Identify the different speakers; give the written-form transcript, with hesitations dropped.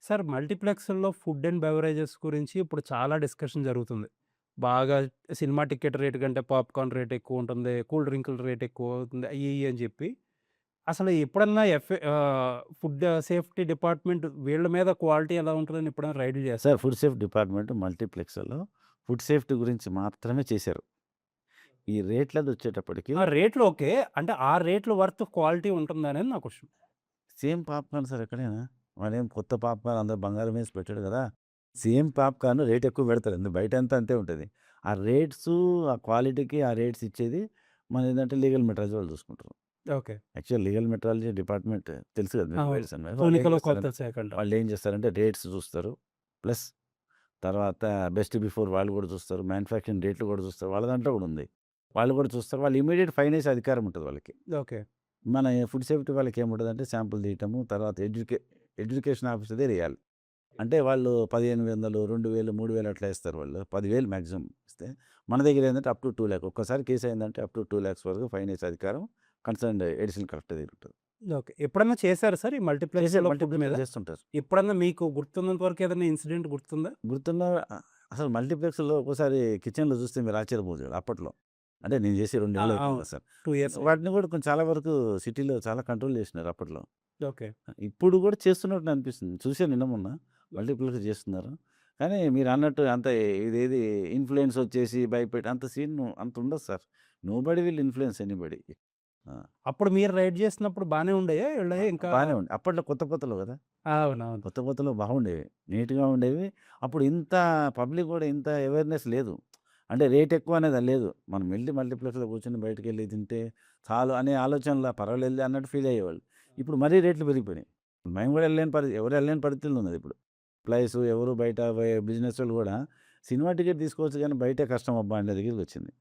Speaker 1: Sir మల్టీప్లెక్స్‌ల్లో food and beverages గురించి ఇప్పుడు చాలా డిస్కషన్ జరుగుతుంది. బాగా సినిమా టికెట్ రేట్ కంటే పాప్‌కార్న్ రేట్ ఎక్కువుంటుంది. కూల్ డ్రింకుల రేట్ ఎక్కువవుతుంది. అయ్యి, ఇయ్యి అని చెప్పి. అసలు ఎప్పుడన్నా ఫుడ్ సేఫ్టీ డిపార్ట్‌మెంట్ వీళ్ళ మీద క్వాలిటీ ఎలా ఉంటదని ఎప్పుడైనా రైడ్‌లు
Speaker 2: సార్
Speaker 1: చేస్తారా?
Speaker 2: ఫుడ్ సేఫ్టీ డిపార్ట్మెంట్ మల్టీప్లెక్స్‌లో ఫుడ్ సేఫ్టీ గురించి మాత్రమే చేశారు. ఈ రేట్లదొచ్చేటప్పటికి
Speaker 1: ఆ! రేట్లు ఓకే. అంటే ఆ రేట్లు వర్త్ క్వాలిటీ ఉంటుందా అనేది నా క్వెషన్.
Speaker 2: సేమ్ పాప్‌కార్న్ సార్ ఎక్కడైనా. వాడేం కొత్త పాప్‌కార్న్ అందరూ బంగారం వేసి పెట్టాడు గదా! సేమ్ పాప్‌కార్న్ రేట్ ఎక్కువ పెడతారు. బయటంతా అంతే ఉంటది. ఆ రేట్సు, ఆ క్వాలిటీకి ఆ రేట్స్ ఇచ్చేది మనదేంటంటే లీగల్ మెట్రాలజీ వాళ్ళు చూసుకుంటారు.
Speaker 1: Okay.
Speaker 2: Actual legal metrology department తెలుసు కదా! మీకు
Speaker 1: అవును.
Speaker 2: Wides and wide.
Speaker 1: తూనికలో కొలత శాఖ అంటారు.
Speaker 2: వాళ్ళేం చేస్తారంటే రేట్స్ చూస్తారు. ప్లస్ తర్వాత బెస్ట్ బిఫోర్ వాళ్ళు కూడా చూస్తారు. మ్యానుఫ్యాక్చరింగ్ డేట్లు కూడా చూస్తారు. వాళ్ళ దాంట్లో కూడా ఉంది. వాళ్ళు కూడా చూస్తారు. వాళ్ళు ఇమ్మీడియేట్ ఫైన్ ఏసే అధికారం ఉంటది వాళ్ళకి.
Speaker 1: ఓకే.
Speaker 2: మన ఫుడ్ సేఫ్టీ వాళ్ళకేముంటదంటే శాంపుల్ తీయటము, తర్వాత ఎడ్యుకేషన్ ఆఫీసర్‌దే చేయాలి. అంటే వాళ్ళు 1500, 2000, 3000 అట్లా ఇస్తారు వాళ్ళు. 10,000 మాక్సిమం ఇస్తే. మన దగ్గర ఏందంటే అప్ టు 2,00,000 ఒక్కసారి కేస్ అయిందంటే అప్ టు 2,00,000 వరకు ఫైన్ ఏసే అధికారం కన్సర్న్డ్ అడిషనల్ కలెక్టర్ దగ్గర ఉంటది.
Speaker 1: ఓకే. ఎప్పుడన్నా చేసారా సార్ ఈ మల్టీప్లెక్స్‌లో ఫుడ్ మీద?
Speaker 2: మల్టీప్లెక్స్‌లో చేస్తుంటారు.
Speaker 1: ఎప్పుడన్నా మీకు గుర్తున్నంత వరకు ఏదైనా ఇన్సిడెంట్ గుర్తుందా?
Speaker 2: గుర్తున్న అసలు మల్టీప్లెక్స్‌లో ఒక్కోసారి కిచెన్‌లో చూస్తే మీరు ఆశ్చర్యపోతారు అప్పట్లో. అంటే నేను చేసి 2
Speaker 1: ఆ!
Speaker 2: ఏళ్ళు అయితుంది
Speaker 1: అవును.
Speaker 2: కదా సార్.
Speaker 1: 2 ఇయర్స్ అయింది.
Speaker 2: వాటిని కూడా కొంచెం చాలా వరకు సిటీలో చాలా కంట్రోల్ చేసినారు అప్పట్లో.
Speaker 1: ఓకే.
Speaker 2: ఇప్పుడు కూడా చేస్తున్నట్టు అనిపిస్తుంది. చూసాను నిన్న మొన్న మల్టీప్లెక్స్ చేస్తున్నారు. కానీ మీరన్నట్టు అంత ఇదేది ఇన్‌ఫ్లూయెన్స్ వచ్చేసి భయపెట్టి అంత సీన్ అంత ఉండదు sir. Nobody will influence anybody. ఆ!
Speaker 1: అప్పుడు మీరు రైడ్ చేసినప్పుడు బానే ఉండేయా?
Speaker 2: ఆ!
Speaker 1: ఈళ్ళయి ఇంకా
Speaker 2: బానే ఉంది. అప్పట్లో కొత్త కొత్తలో కదా!
Speaker 1: అవునవును.
Speaker 2: కొత్త కొత్తలో బాగుండేవి. నీట్‌గా ఉండేవి. అప్పుడు ఇంత పబ్లిక్ కూడా ఇంత అవేర్‌నెస్ లేదు. అంటే రేట్ ఎక్కువ అనేది లేదు. మనం వెళ్లి మల్టీప్లెక్స్‌లో కూర్చొని బయటికెళ్ళి తింటే చాలు అనే ఆలోచనల పర్వాలేదులే అన్నట్టు ఫీల్ అయ్యేవాళ్ళు. ఇప్పుడు మరీ రేట్లు పెరిగిపోయినాయి. మేము కూడా ఎవరు వెళ్ళలేని పరిస్థితిలో ఉన్నది ఇప్పుడు. ఎంప్లాయీస్ ఎవరు బయట బిజినెసోళ్ళు కూడా సినిమా టికెట్ తీసుకోవచ్చు గానీ బయటే కష్టం అబ్బా! అనే దగ్గరికొచ్చింది.